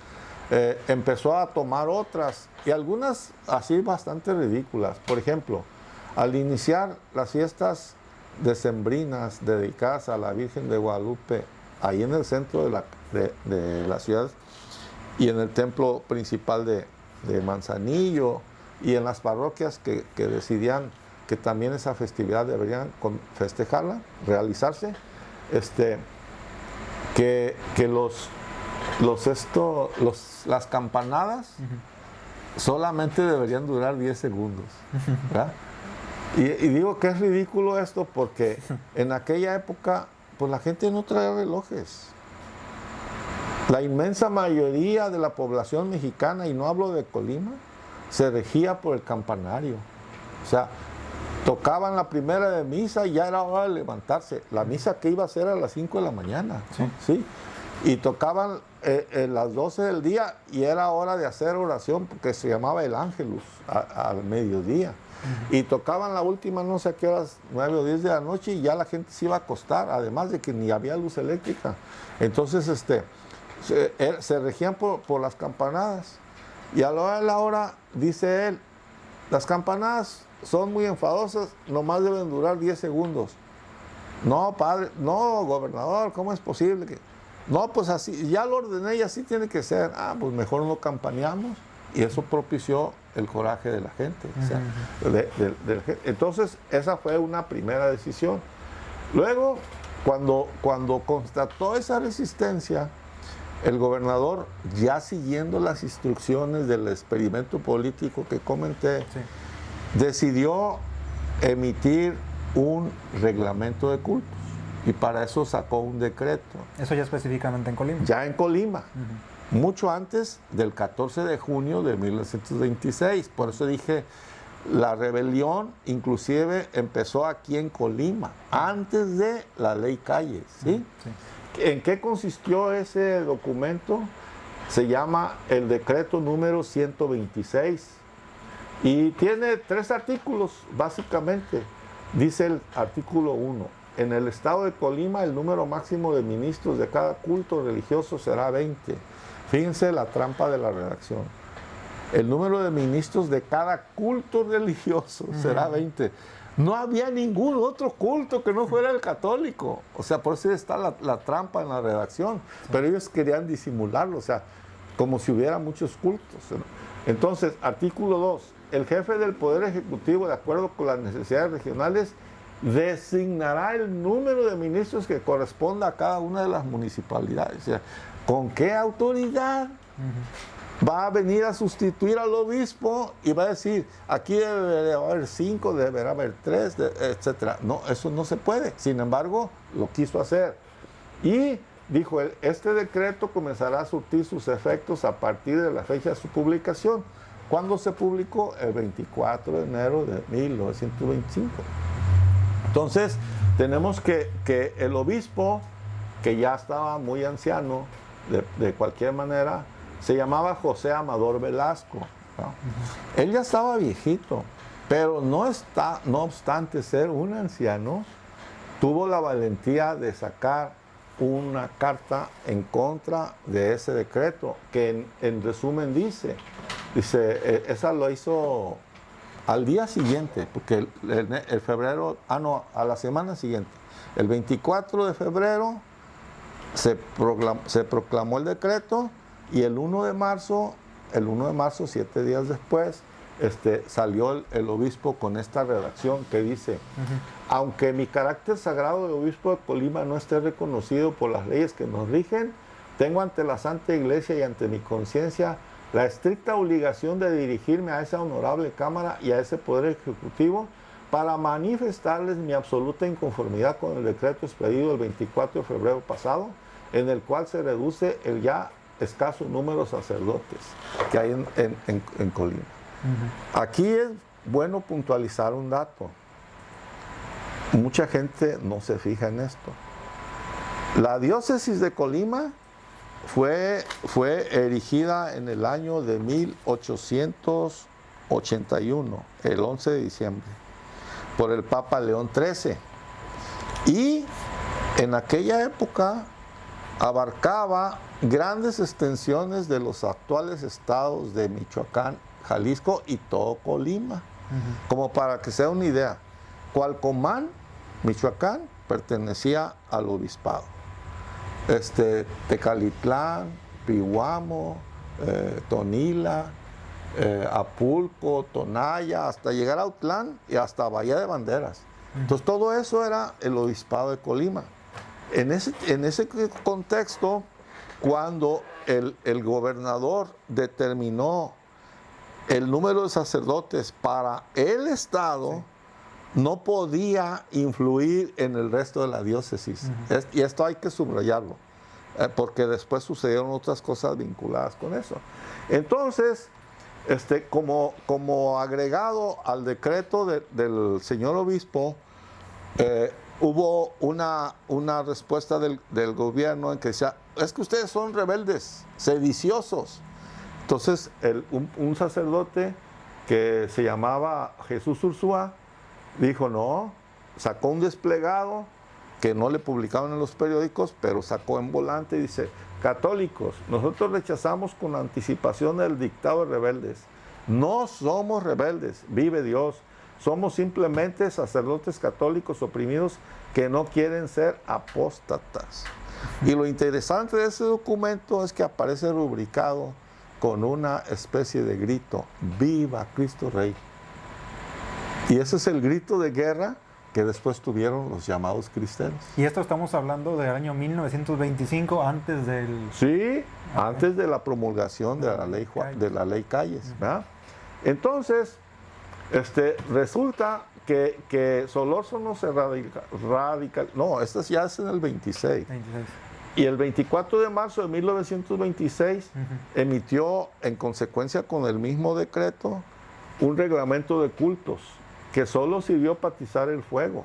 empezó a tomar otras, y algunas así bastante ridículas. Por ejemplo, al iniciar las fiestas decembrinas dedicadas a la Virgen de Guadalupe, ahí en el centro de la ciudad y en el templo principal de Manzanillo y en las parroquias que decidían que también esa festividad deberían festejarla, realizarse, que las campanadas solamente deberían durar 10 segundos, ¿verdad? Y digo que es ridículo esto porque en aquella época pues la gente no traía relojes. La inmensa mayoría de la población mexicana, y no hablo de Colima, se regía por el campanario. O sea, tocaban la primera de misa y ya era hora de levantarse. La misa que iba a ser a las 5 de la mañana. ¿Sí? Y tocaban las 12 del día y era hora de hacer oración porque se llamaba el Ángelus al mediodía. Y tocaban la última no sé a qué horas, 9 o 10 de la noche, y ya la gente se iba a acostar, además de que ni había luz eléctrica. Entonces se regían por las campanadas. Y a la hora, dice él, las campanadas son muy enfadosas, nomás deben durar 10 segundos. No, padre, no, gobernador, ¿cómo es posible que...? No, pues así, ya lo ordené y así tiene que ser. Ah, pues mejor no campaneamos. Y eso propició el coraje de la gente. O sea, entonces, esa fue una primera decisión. Luego, cuando constató esa resistencia, el gobernador, ya siguiendo las instrucciones del experimento político que comenté, decidió emitir un reglamento de cultos y para eso sacó un decreto. Eso ya específicamente en Colima. Ya en Colima, mucho antes del 14 de junio de 1926. Por eso dije, la rebelión inclusive empezó aquí en Colima, antes de la ley Calles, ¿sí? Sí. ¿En qué consistió ese documento? Se llama el decreto número 126 y tiene 3 artículos, básicamente. Dice el artículo 1, en el estado de Colima el número máximo de ministros de cada culto religioso será 20. Fíjense la trampa de la redacción. El número de ministros de cada culto religioso será 20. No había ningún otro culto que no fuera el católico. O sea, por eso está la trampa en la redacción. Pero ellos querían disimularlo, o sea, como si hubiera muchos cultos. Entonces, artículo 2. El jefe del Poder Ejecutivo, de acuerdo con las necesidades regionales, designará el número de ministros que corresponda a cada una de las municipalidades. O sea, ¿con qué autoridad va a venir a sustituir al obispo y va a decir, aquí debe haber 5, deberá haber 3, etcétera? No, eso no se puede. Sin embargo, lo quiso hacer. Y dijo él, este decreto comenzará a surtir sus efectos a partir de la fecha de su publicación. ¿Cuándo se publicó? El 24 de enero de 1925. Entonces, tenemos que el obispo, que ya estaba muy anciano, de cualquier manera, se llamaba José Amador Velasco, ¿no? Él ya estaba viejito, pero no obstante ser un anciano, tuvo la valentía de sacar una carta en contra de ese decreto, que en resumen dice, esa lo hizo al día siguiente, porque el febrero, a la semana siguiente, el 24 de febrero se proclamó el decreto y el 1 de marzo, 7 días después, salió el obispo con esta redacción que dice, aunque mi carácter sagrado de obispo de Colima no esté reconocido por las leyes que nos rigen, tengo ante la Santa Iglesia y ante mi conciencia la estricta obligación de dirigirme a esa honorable Cámara y a ese Poder Ejecutivo para manifestarles mi absoluta inconformidad con el decreto expedido el 24 de febrero pasado, en el cual se reduce el ya escaso número de sacerdotes que hay en Colima. Aquí es bueno puntualizar un dato. Mucha gente no se fija en esto. La diócesis de Colima fue erigida en el año de 1881, el 11 de diciembre, por el Papa León XIII. Y en aquella época abarcaba grandes extensiones de los actuales estados de Michoacán, Jalisco y todo Colima. Como para que sea una idea, Cualcomán, Michoacán, pertenecía al obispado. Tecalitlán, Pihuamo, Tonila, Apulco, Tonaya, hasta llegar a Autlán y hasta Bahía de Banderas. Entonces todo eso era el obispado de Colima. En ese contexto, cuando el gobernador determinó el número de sacerdotes para el estado, no podía influir en el resto de la diócesis. Y esto hay que subrayarlo, porque después sucedieron otras cosas vinculadas con eso. Entonces, como agregado al decreto del señor obispo, hubo una respuesta del gobierno en que decía, es que ustedes son rebeldes, sediciosos. Entonces, un sacerdote que se llamaba Jesús Ursúa, dijo no, sacó un desplegado que no le publicaban en los periódicos, pero sacó en volante y dice, católicos, nosotros rechazamos con anticipación el dictado de rebeldes. No somos rebeldes, vive Dios. Somos simplemente sacerdotes católicos oprimidos que no quieren ser apóstatas. Y lo interesante de ese documento es que aparece rubricado con una especie de grito, ¡Viva Cristo Rey! Y ese es el grito de guerra que después tuvieron los llamados cristianos. Y esto estamos hablando del año 1925, antes del... Sí, antes de la promulgación de la ley Calles, ¿verdad? Entonces, Resulta que Solórzano se radical. No, esto ya es en el 26. 26. Y el 24 de marzo de 1926 emitió, en consecuencia con el mismo decreto, un reglamento de cultos que solo sirvió para atizar el fuego,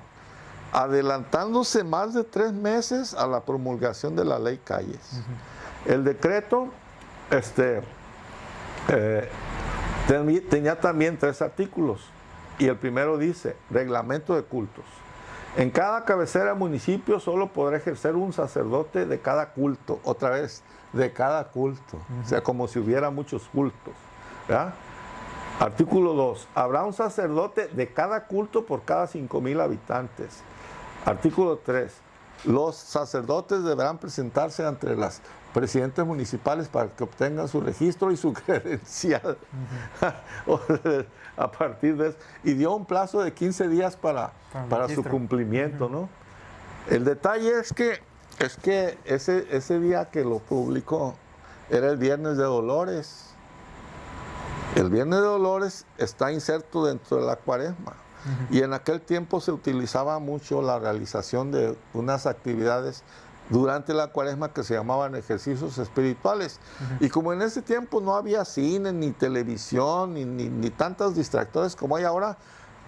adelantándose más de 3 meses a la promulgación de la ley Calles. El decreto tenía también 3 artículos, y el primero dice: reglamento de cultos. En cada cabecera de municipio solo podrá ejercer un sacerdote de cada culto. Otra vez, de cada culto. O sea, como si hubiera muchos cultos, ¿verdad? Artículo 2. Habrá un sacerdote de cada culto por cada 5,000 habitantes. Artículo 3. Los sacerdotes deberán presentarse ante las presidentes municipales para que obtengan su registro y su credencial. A partir de eso. Y dio un plazo de 15 días para su cumplimiento, ¿no? El detalle es que ese día que lo publicó era el Viernes de Dolores. El Viernes de Dolores está inserto dentro de la Cuaresma. Y en aquel tiempo se utilizaba mucho la realización de unas actividades durante la Cuaresma que se llamaban ejercicios espirituales. Y como en ese tiempo no había cine, ni televisión, ni tantos distractores como hay ahora,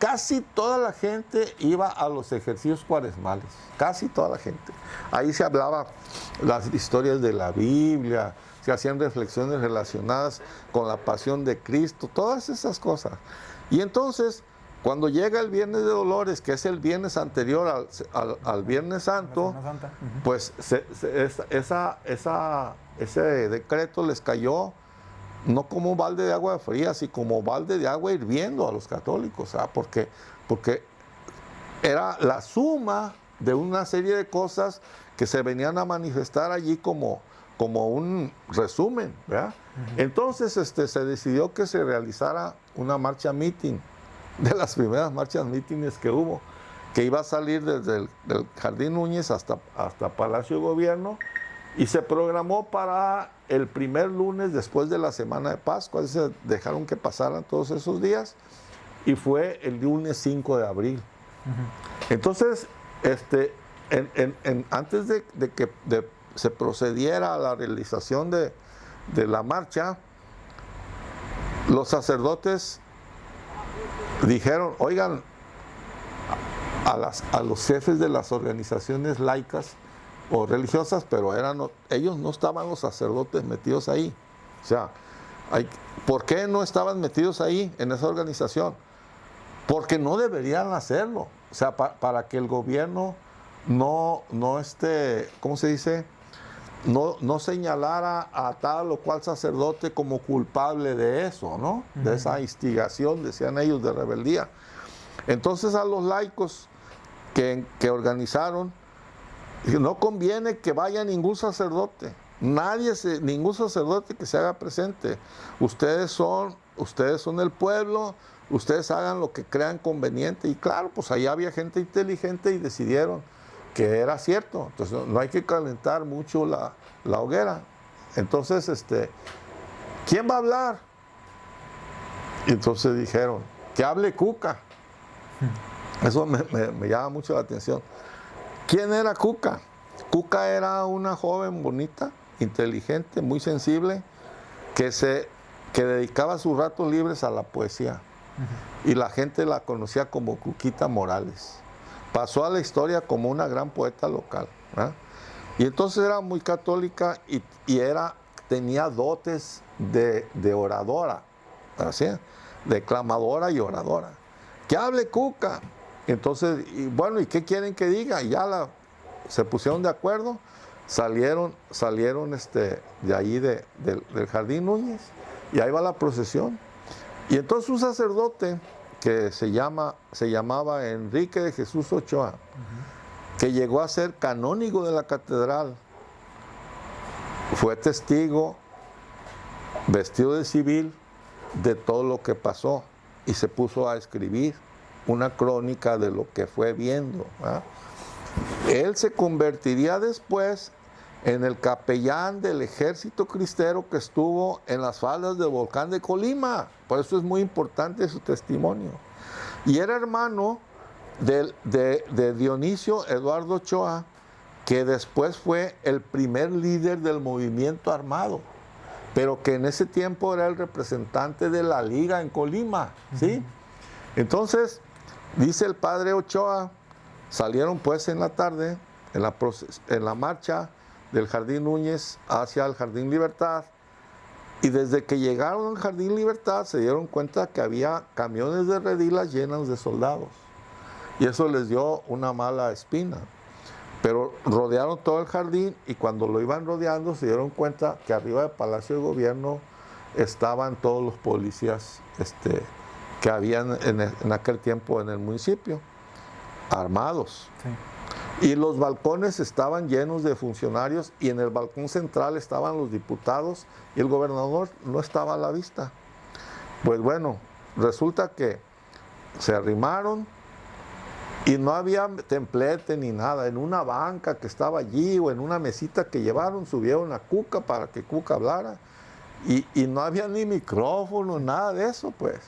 casi toda la gente iba a los ejercicios cuaresmales. Casi toda la gente. Ahí se hablaba las historias de la Biblia, se hacían reflexiones relacionadas con la pasión de Cristo, todas esas cosas. Y entonces, cuando llega el Viernes de Dolores, que es el viernes anterior al Viernes Santo, pues ese decreto les cayó no como un balde de agua fría, sino como balde de agua hirviendo a los católicos, ¿sabes? Porque era la suma de una serie de cosas que se venían a manifestar allí como un resumen, ¿verdad? Entonces se decidió que se realizara una marcha meeting, de las primeras marchas mítines que hubo, que iba a salir desde el Jardín Núñez hasta Palacio de Gobierno, y se programó para el primer lunes después de la Semana de Pascua. Se dejaron que pasaran todos esos días, y fue el lunes 5 de abril. Entonces, antes de que se procediera a la realización de la marcha, los sacerdotes dijeron: oigan, a los jefes de las organizaciones laicas o religiosas, pero ellos no estaban los sacerdotes metidos ahí. O sea, ¿por qué no estaban metidos ahí en esa organización? Porque no deberían hacerlo. O sea, para que el gobierno no ¿cómo se dice? No señalara a tal o cual sacerdote como culpable de eso, ¿no? De esa instigación, decían ellos, de rebeldía. Entonces a los laicos que organizaron, no conviene que vaya ningún sacerdote, ningún sacerdote que se haga presente. Ustedes son el pueblo, ustedes hagan lo que crean conveniente. Y claro, pues ahí había gente inteligente y decidieron que era cierto. Entonces no hay que calentar mucho la hoguera. Entonces, ¿quién va a hablar? Y entonces dijeron: que hable Cuca. Eso me llama mucho la atención. ¿Quién era Cuca? Cuca era una joven bonita, inteligente, muy sensible, que dedicaba sus ratos libres a la poesía. Y la gente la conocía como Cuquita Morales. Pasó a la historia como una gran poeta local, ¿verdad? Y entonces era muy católica y tenía dotes de oradora, ¿así? Declamadora y oradora. ¡Que hable Cuca! Entonces, ¿y qué quieren que diga? Y ya se pusieron de acuerdo, salieron de allí del Jardín Núñez, y ahí va la procesión. Y entonces un sacerdote que se llamaba Enrique de Jesús Ochoa, que llegó a ser canónigo de la catedral, fue testigo, vestido de civil, de todo lo que pasó, y se puso a escribir una crónica de lo que fue viendo, ¿verdad? Él se convertiría después en el capellán del ejército cristero que estuvo en las faldas del volcán de Colima. Por eso es muy importante su testimonio. y era hermano de Dionisio Eduardo Ochoa, que después fue el primer líder del movimiento armado, pero que en ese tiempo era el representante de la Liga en Colima, ¿sí? Entonces, dice el padre Ochoa, salieron pues en la tarde, en la marcha del Jardín Núñez hacia el Jardín Libertad, y desde que llegaron al Jardín Libertad se dieron cuenta que había camiones de redilas llenos de soldados, y eso les dio una mala espina. Pero rodearon todo el jardín, y cuando lo iban rodeando se dieron cuenta que arriba del Palacio de Gobierno estaban todos los policías que habían en aquel tiempo en el municipio, armados. Sí. Y los balcones estaban llenos de funcionarios, y en el balcón central estaban los diputados, y el gobernador no estaba a la vista. Pues bueno, resulta que se arrimaron, y no había templete ni nada. En una banca que estaba allí o en una mesita que llevaron, subieron a Cuca para que Cuca hablara. Y no había ni micrófono, nada de eso, pues.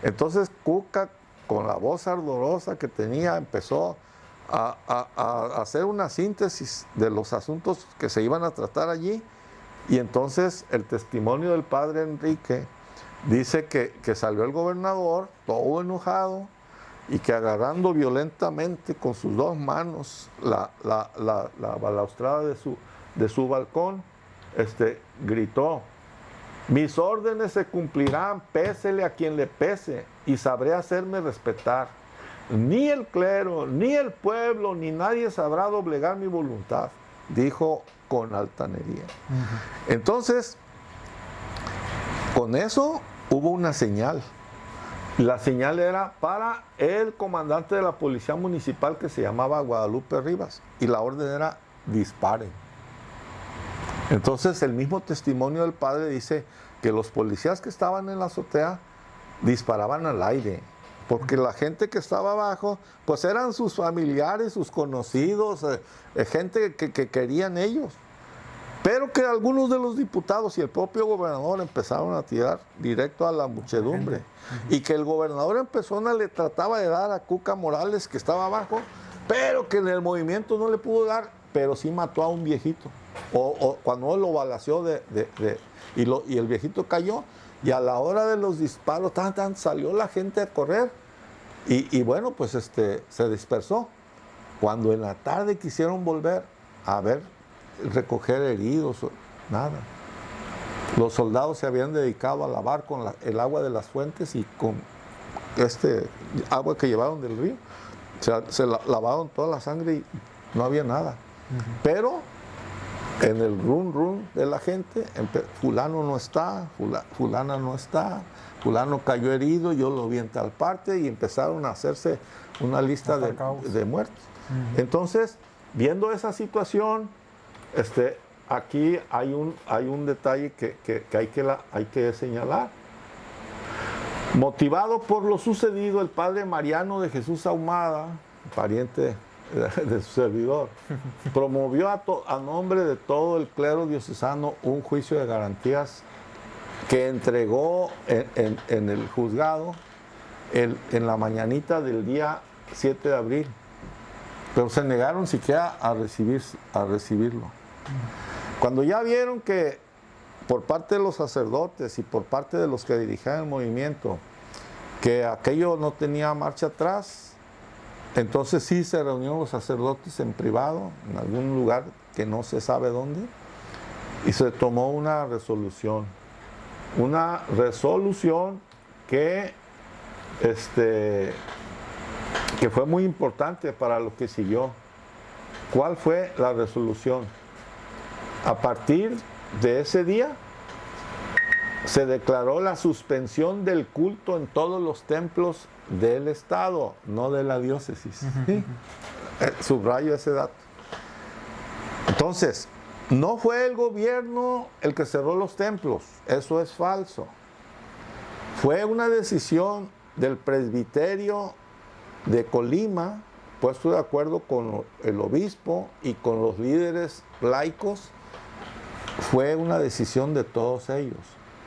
Entonces Cuca, con la voz ardorosa que tenía, empezó a hacer una síntesis de los asuntos que se iban a tratar allí. Y entonces el testimonio del padre Enrique dice que salió el gobernador todo enojado, y que agarrando violentamente con sus dos manos la balaustrada de su balcón, gritó: mis órdenes se cumplirán, pésele a quien le pese, y sabré hacerme respetar. Ni el clero, ni el pueblo, ni nadie sabrá doblegar mi voluntad, dijo con altanería. Entonces, con eso hubo una señal. La señal era para el comandante de la policía municipal, que se llamaba Guadalupe Rivas, y la orden era: disparen. Entonces el mismo testimonio del padre dice que los policías que estaban en la azotea disparaban al aire, porque la gente que estaba abajo pues eran sus familiares, sus conocidos, gente que querían ellos. Pero que algunos de los diputados y el propio gobernador empezaron a tirar directo a la muchedumbre. Y que el gobernador en persona le trataba de dar a Cuca Morales, que estaba abajo, pero que en el movimiento no le pudo dar, pero sí mató a un viejito. O cuando lo balaceó y el viejito cayó, y a la hora de los disparos, salió la gente a correr. Y bueno, pues se dispersó. Cuando en la tarde quisieron volver a ver, recoger heridos, nada. Los soldados se habían dedicado a lavar con el agua de las fuentes y con agua que llevaron del río. Se lavaron toda la sangre y no había nada. Pero en el run de la gente, fulano no está, fulana no está, fulano cayó herido, yo lo vi en tal parte, y empezaron a hacerse una lista de muertos. Entonces, viendo esa situación, aquí hay un detalle que hay que señalar. Motivado por lo sucedido, el padre Mariano de Jesús Ahumada, pariente de su servidor, promovió a nombre de todo el clero diocesano un juicio de garantías que entregó en el juzgado en la mañanita del día 7 de abril. Pero se negaron siquiera a recibirlo. Cuando ya vieron que por parte de los sacerdotes y por parte de los que dirigían el movimiento, que aquello no tenía marcha atrás, entonces sí se reunieron los sacerdotes en privado, en algún lugar que no se sabe dónde, y se tomó una resolución que fue muy importante para lo que siguió. ¿Cuál fue la resolución? A partir de ese día se declaró la suspensión del culto en todos los templos del Estado, no de la diócesis. ¿Sí? Subrayo ese dato. Entonces, no fue el gobierno el que cerró los templos, eso es falso. Fue una decisión del presbiterio de Colima, puesto de acuerdo con el obispo y con los líderes laicos. Fue una decisión de todos ellos.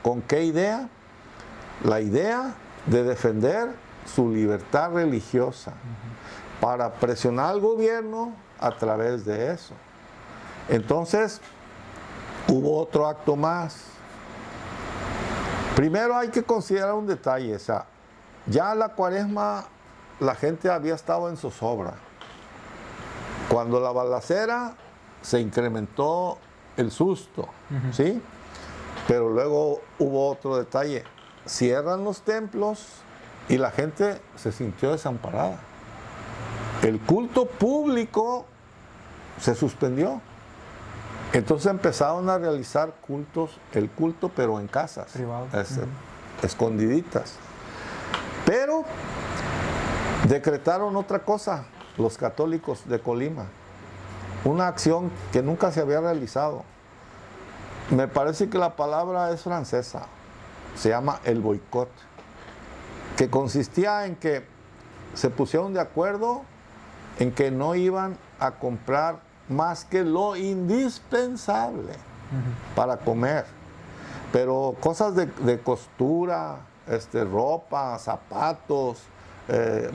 ¿Con qué idea? La idea de defender su libertad religiosa para presionar al gobierno a través de eso. Entonces, hubo otro acto más. Primero hay que considerar un detalle, o sea, ya la Cuaresma la gente había estado en zozobra. Cuando la balacera se incrementó el susto, ¿sí? Pero luego hubo otro detalle. Cierran los templos y la gente se sintió desamparada. El culto público se suspendió. Entonces empezaron a realizar el culto pero en casas, escondiditas. Pero decretaron otra cosa, los católicos de Colima, una acción que nunca se había realizado. Me parece que la palabra es francesa, se llama el boicot, que consistía en que se pusieron de acuerdo en que no iban a comprar más que lo indispensable para comer, pero cosas de costura, ropa, zapatos,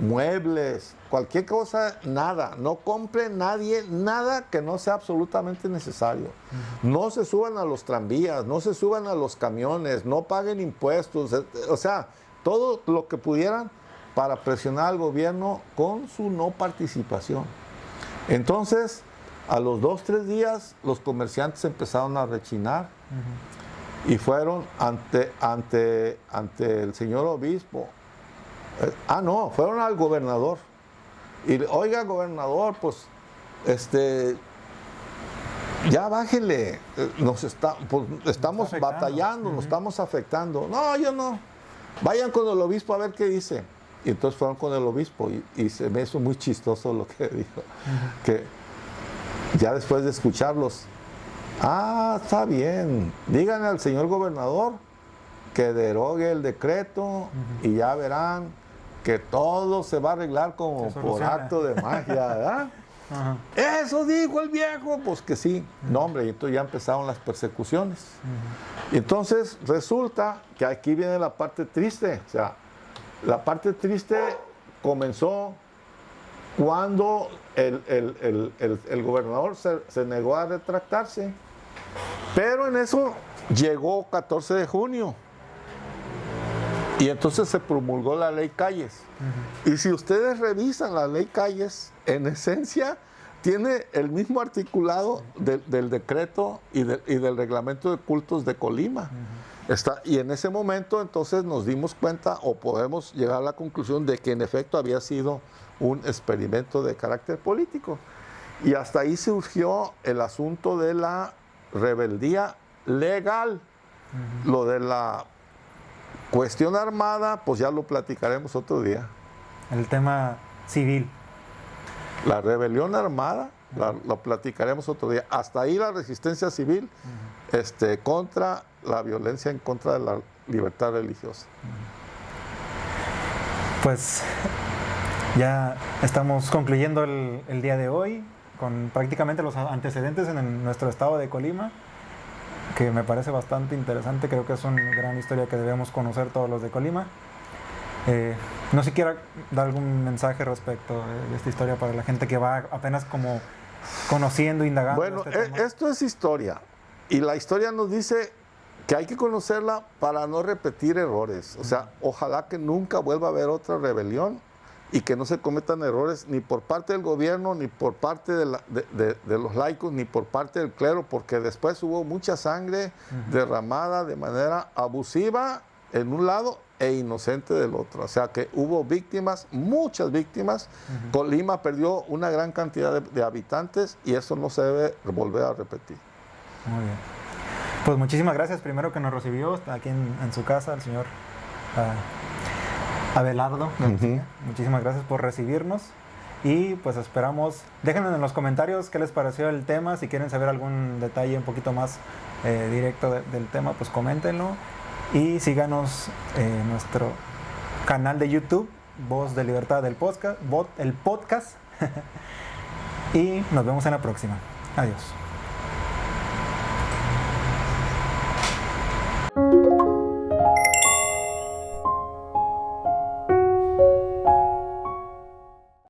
muebles, cualquier cosa, nada, no compre nadie nada que no sea absolutamente necesario. No se suban a los tranvías, no se suban a los camiones, no paguen impuestos, o sea, todo lo que pudieran para presionar al gobierno con su no participación. Entonces, a los 2-3 días, los comerciantes empezaron a rechinar y fueron ante el señor obispo. Fueron al gobernador. Y, oiga, gobernador, pues, ya bájele, estamos batallando, nos estamos afectando. No, yo no. Vayan con el obispo a ver qué dice. Y entonces fueron con el obispo y se me hizo muy chistoso lo que dijo. Que ya después de escucharlos, está bien, díganle al señor gobernador que derogue el decreto y ya verán que todo se va a arreglar como por acto de magia, ¿verdad? Eso dijo el viejo, pues que sí. No, hombre, y entonces ya empezaron las persecuciones. Y entonces resulta que aquí viene la parte triste, o sea, la parte triste comenzó cuando el gobernador se negó a retractarse. Pero en eso llegó 14 de junio. Y entonces se promulgó la ley Calles. Y si ustedes revisan la ley Calles, en esencia tiene el mismo articulado del decreto y del reglamento de cultos de Colima. Y en ese momento entonces nos dimos cuenta o podemos llegar a la conclusión de que en efecto había sido un experimento de carácter político. Y hasta ahí surgió el asunto de la rebeldía legal. Lo de la cuestión armada, pues ya lo platicaremos otro día. El tema civil. La rebelión armada, lo platicaremos otro día. Hasta ahí la resistencia civil contra la violencia en contra de la libertad religiosa. Pues ya estamos concluyendo el día de hoy con prácticamente los antecedentes en nuestro estado de Colima, que me parece bastante interesante. Creo que es una gran historia que debemos conocer todos los de Colima. No sé si quiera dar algún mensaje respecto de esta historia para la gente que va apenas como conociendo, indagando. Bueno, esto es historia, y la historia nos dice que hay que conocerla para no repetir errores. O sea, ojalá que nunca vuelva a haber otra rebelión y que no se cometan errores ni por parte del gobierno, ni por parte de los laicos, ni por parte del clero, porque después hubo mucha sangre derramada de manera abusiva en un lado e inocente del otro. O sea que hubo víctimas, muchas víctimas. Colima perdió una gran cantidad de habitantes y eso no se debe volver a repetir. Muy bien. Pues muchísimas gracias, primero que nos recibió aquí en su casa, el señor Abelardo. Muchísimas gracias por recibirnos y pues esperamos, déjenos en los comentarios qué les pareció el tema, si quieren saber algún detalle un poquito más directo del tema, pues coméntenlo y síganos en nuestro canal de YouTube, Voz de Libertad del podcast, el podcast y nos vemos en la próxima. Adiós.